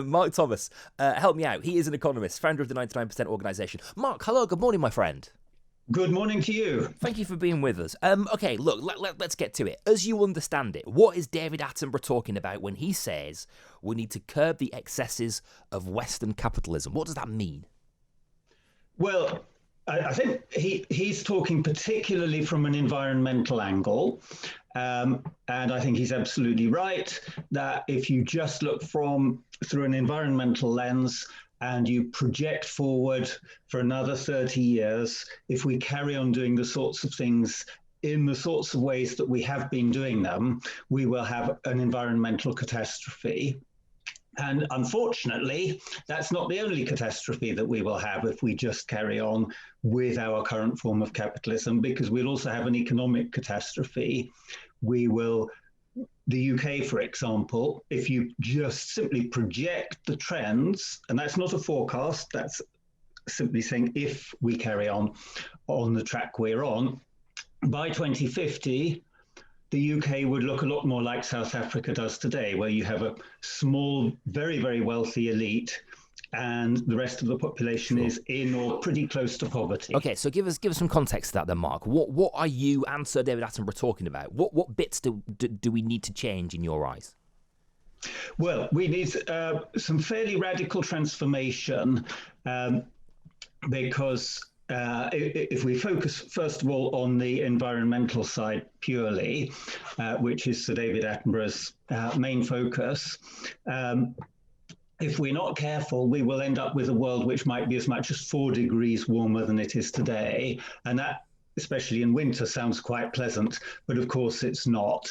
Mark Thomas, help me out. He is an economist, founder of the 99% organisation. Mark, hello, good morning, my friend. Good morning to you. Thank you for being with us. Okay, look, let's get to it. As you understand it, what is David Attenborough talking about when he says we need to curb the excesses of Western capitalism? What does that mean? Well, I think he's talking particularly from an environmental angle. And I think he's absolutely right that if you just look through an environmental lens and you project forward for another 30 years, if we carry on doing the sorts of things in the sorts of ways that we have been doing them, we will have an environmental catastrophe. And unfortunately, that's not the only catastrophe that we will have if we just carry on with our current form of capitalism, because we'll also have an economic catastrophe. The UK, for example, if you just simply project the trends, and that's not a forecast, that's simply saying if we carry on the track we're on, by 2050, the UK would look a lot more like South Africa does today, where you have a small, very, very wealthy elite, and the rest of the population is in or pretty close to poverty. Okay, so give us some context to that then, Mark. What are you and Sir David Attenborough talking about? What bits do we need to change in your eyes? Well, we need some fairly radical transformation because if we focus, first of all, on the environmental side purely, which is Sir David Attenborough's main focus, if we're not careful, we will end up with a world which might be as much as 4 degrees warmer than it is today. And that, especially in winter, sounds quite pleasant, but of course it's not.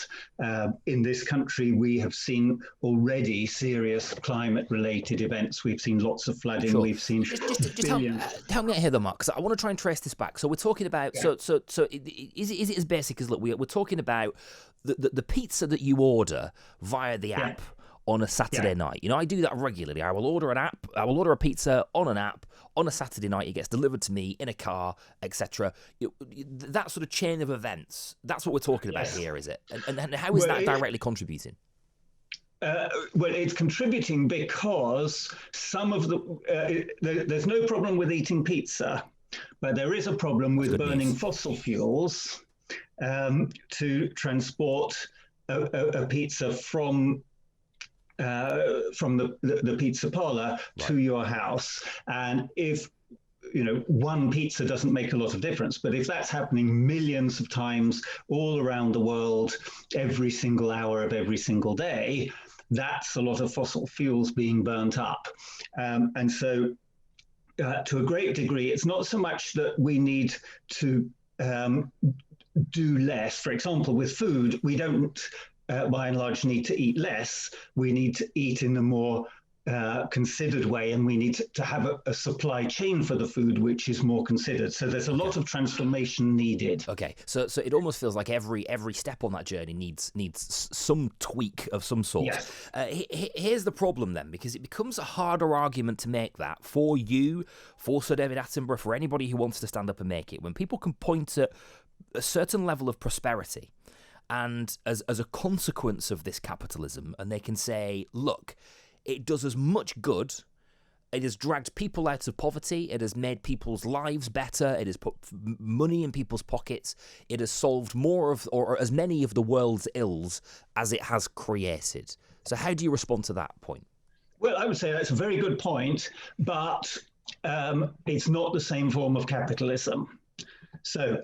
In this country, we have seen already serious climate-related events. We've seen lots of flooding. Sure. We've seen just help me out here, though, Mark, because I want to try and trace this back. So we're talking about is it as basic as, look, we're talking about the pizza that you order via the app on a Saturday night. You know, I do that regularly. I will order a pizza on an app on a Saturday night. It gets delivered to me in a car, etc. That sort of chain of events. That's what we're talking about here, is it? And how is that directly contributing? Well, it's contributing because some of there's no problem with eating pizza, but there is a problem with burning fossil fuels to transport a pizza from the pizza parlor to your house. And if one pizza doesn't make a lot of difference, but if that's happening millions of times all around the world every single hour of every single day, that's a lot of fossil fuels being burnt up. And so to a great degree, it's not so much that we need to do less. For example, with food, we don't by and large need to eat less. We need to eat in a more considered way, and we need to have a supply chain for the food which is more considered. So there's a lot of transformation needed. Okay, so it almost feels like every step on that journey needs some tweak of some sort. Yes. Here's the problem then, because it becomes a harder argument to make that for you, for Sir David Attenborough, for anybody who wants to stand up and make it. When people can point at a certain level of prosperity, and as a consequence of this capitalism, and they can say, look, it does as much good, it has dragged people out of poverty, it has made people's lives better, it has put money in people's pockets, it has solved more of, or as many of the world's ills as it has created. So how do you respond to that point? Well, I would say that's a very good point, but it's not the same form of capitalism. So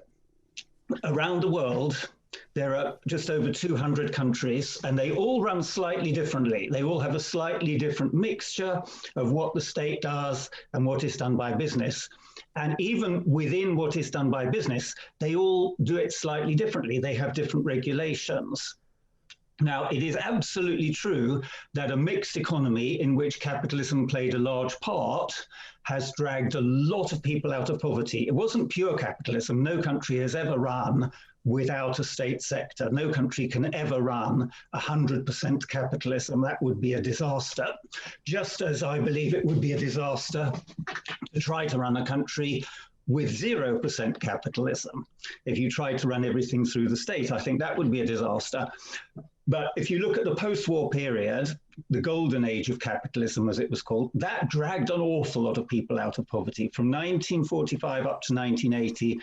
around the world, there are just over 200 countries, and they all run slightly differently. They all have a slightly different mixture of what the state does and what is done by business. And even within what is done by business, they all do it slightly differently. They have different regulations. Now, it is absolutely true that a mixed economy in which capitalism played a large part has dragged a lot of people out of poverty. It wasn't pure capitalism. No country has ever run without a state sector. No country can ever run 100% capitalism. That would be a disaster. Just as I believe it would be a disaster to try to run a country with 0% capitalism. If you try to run everything through the state, I think that would be a disaster. But if you look at the post-war period, the golden age of capitalism, as it was called, that dragged an awful lot of people out of poverty. From 1945 up to 1980,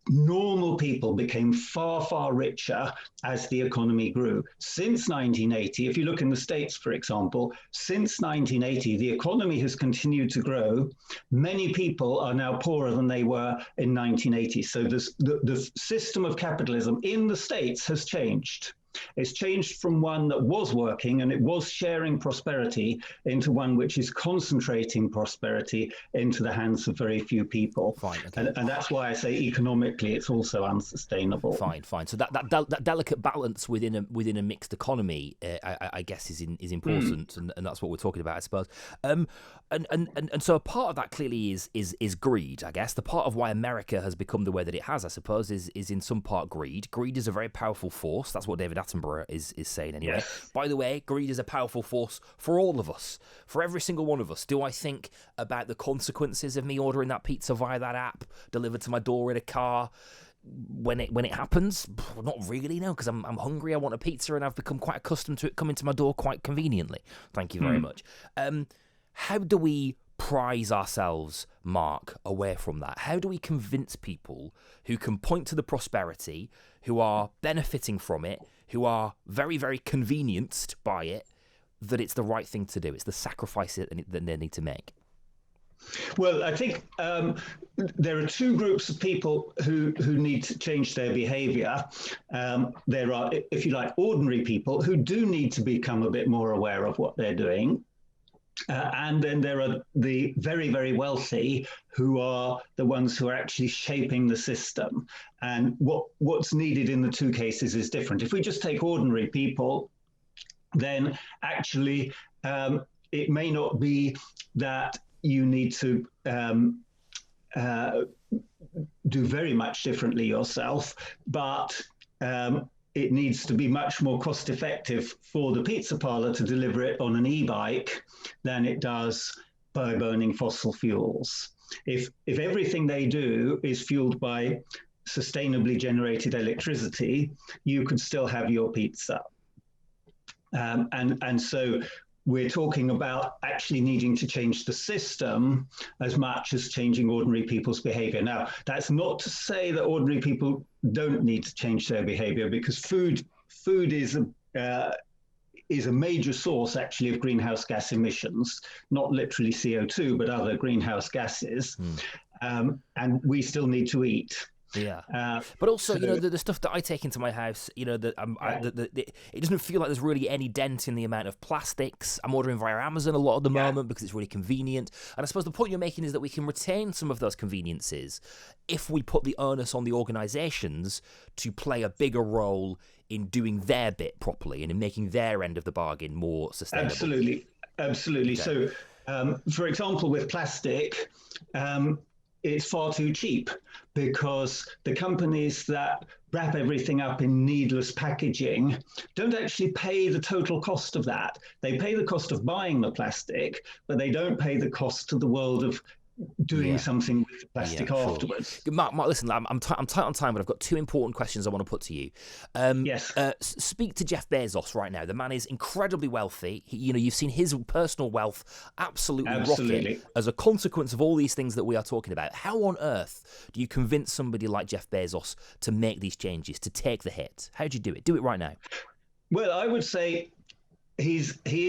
normal people became far, far richer as the economy grew. Since 1980, if you look in the States, for example, since 1980, the economy has continued to grow. Many people are now poorer than they were in 1980. So the system of capitalism in the States has changed. It's changed from one that was working and it was sharing prosperity into one which is concentrating prosperity into the hands of very few people. Fine, okay. And that's why I say economically it's also unsustainable. Fine. So that delicate balance within a mixed economy, I guess, is important, and that's what we're talking about, I suppose. And so a part of that clearly is greed. I guess the part of why America has become the way that it has, I suppose, is in some part greed. Greed is a very powerful force. That's what David Attenborough is saying anyway. Yes. By the way, greed is a powerful force for all of us, for every single one of us. Do I think about the consequences of me ordering that pizza via that app, delivered to my door in a car, when it happens? Not really, no, because I'm hungry, I want a pizza, and I've become quite accustomed to it coming to my door quite conveniently. Thank you very much. How do we prize ourselves, Mark, away from that? How do we convince people who can point to the prosperity, who are benefiting from it, who are very, very convenienced by it, that it's the right thing to do? It's the sacrifice that they need to make. Well, I think there are two groups of people who need to change their behavior. There are, if you like, ordinary people who do need to become a bit more aware of what they're doing. And then there are the very, very wealthy who are the ones who are actually shaping the system. And what's needed in the two cases is different. If we just take ordinary people, then actually it may not be that you need to do very much differently yourself, but it needs to be much more cost effective for the pizza parlor to deliver it on an e-bike than it does by burning fossil fuels. If everything they do is fueled by sustainably generated electricity, you could still have your pizza. And so we're talking about actually needing to change the system as much as changing ordinary people's behavior. Now, that's not to say that ordinary people don't need to change their behavior, because food is a major source, actually, of greenhouse gas emissions, not literally CO2, but other greenhouse gases. And we still need to eat. Yeah, but also, the stuff that I take into my house, it doesn't feel like there's really any dent in the amount of plastics. I'm ordering via Amazon a lot at the moment because it's really convenient. And I suppose the point you're making is that we can retain some of those conveniences if we put the onus on the organisations to play a bigger role in doing their bit properly and in making their end of the bargain more sustainable. Absolutely. Okay. So, for example, with plastic, it's far too cheap, because the companies that wrap everything up in needless packaging don't actually pay the total cost of that. They pay the cost of buying the plastic, but they don't pay the cost to the world of doing something with the plastic afterwards. Sure. Mark, listen, I'm tight on time, but I've got two important questions I want to put to you. Yes. Speak to Jeff Bezos right now. The man is incredibly wealthy. You've seen his personal wealth absolutely rocket as a consequence of all these things that we are talking about. How on earth do you convince somebody like Jeff Bezos to make these changes, to take the hit? How do you do it? Do it right now. Well, I would say he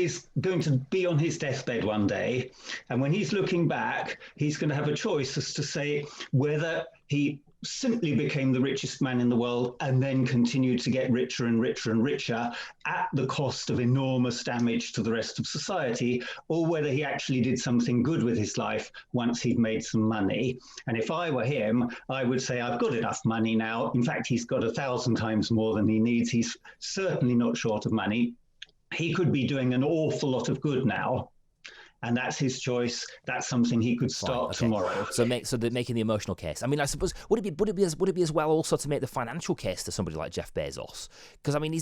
is going to be on his deathbed one day, and when he's looking back, he's going to have a choice as to say whether he simply became the richest man in the world and then continued to get richer and richer and richer at the cost of enormous damage to the rest of society, or whether he actually did something good with his life once he'd made some money. And if I were him, I would say, I've got enough money now. In fact, he's got 1,000 times more than he needs. He's certainly not short of money. He could be doing an awful lot of good now, and that's his choice. That's something he could start tomorrow. So making the emotional case. I mean, I suppose would it be as well also to make the financial case to somebody like Jeff Bezos? Because I mean,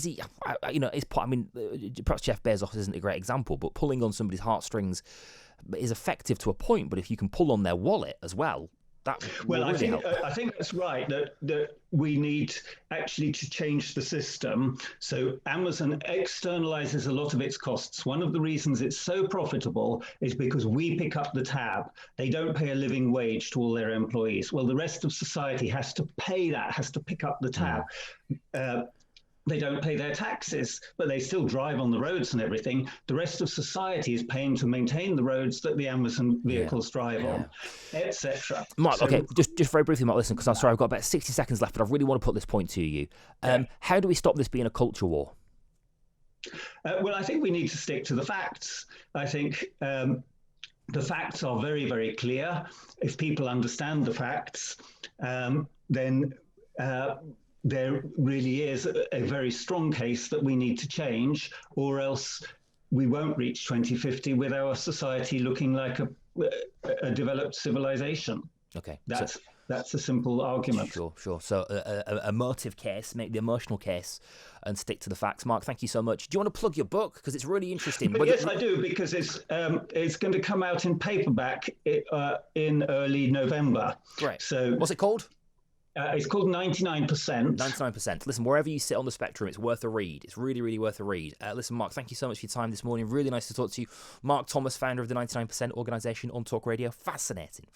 perhaps Jeff Bezos isn't a great example, but pulling on somebody's heartstrings is effective to a point. But if you can pull on their wallet as well, That Well, will really help. I think that's right, that we need actually to change the system. So Amazon externalizes a lot of its costs. One of the reasons it's so profitable is because we pick up the tab. They don't pay a living wage to all their employees. Well, the rest of society has to pay that, has to pick up the tab. They don't pay their taxes, but they still drive on the roads and everything. The rest of society is paying to maintain the roads that the Amazon vehicles drive on, etc. Mark, okay, just very briefly, Mark, listen, because I'm sorry, I've got about 60 seconds left, but I really want to put this point to you. How do we stop this being a culture war? Well, I think we need to stick to the facts. I think the facts are very, very clear. If people understand the facts, then there really is a very strong case that we need to change, or else we won't reach 2050 with our society looking like a developed civilization. Okay. That's a simple argument. Sure. So a emotive case, make the emotional case, and stick to the facts. Mark, thank you so much. Do you want to plug your book? Because it's really interesting. But yes, I do, because it's going to come out in paperback in early November. Great. So what's it called? It's called 99%. 99%. Listen, wherever you sit on the spectrum, it's worth a read. It's really, really worth a read. Listen, Mark, thank you so much for your time this morning. Really nice to talk to you. Mark Thomas, founder of the 99% organisation on Talk Radio. Fascinating.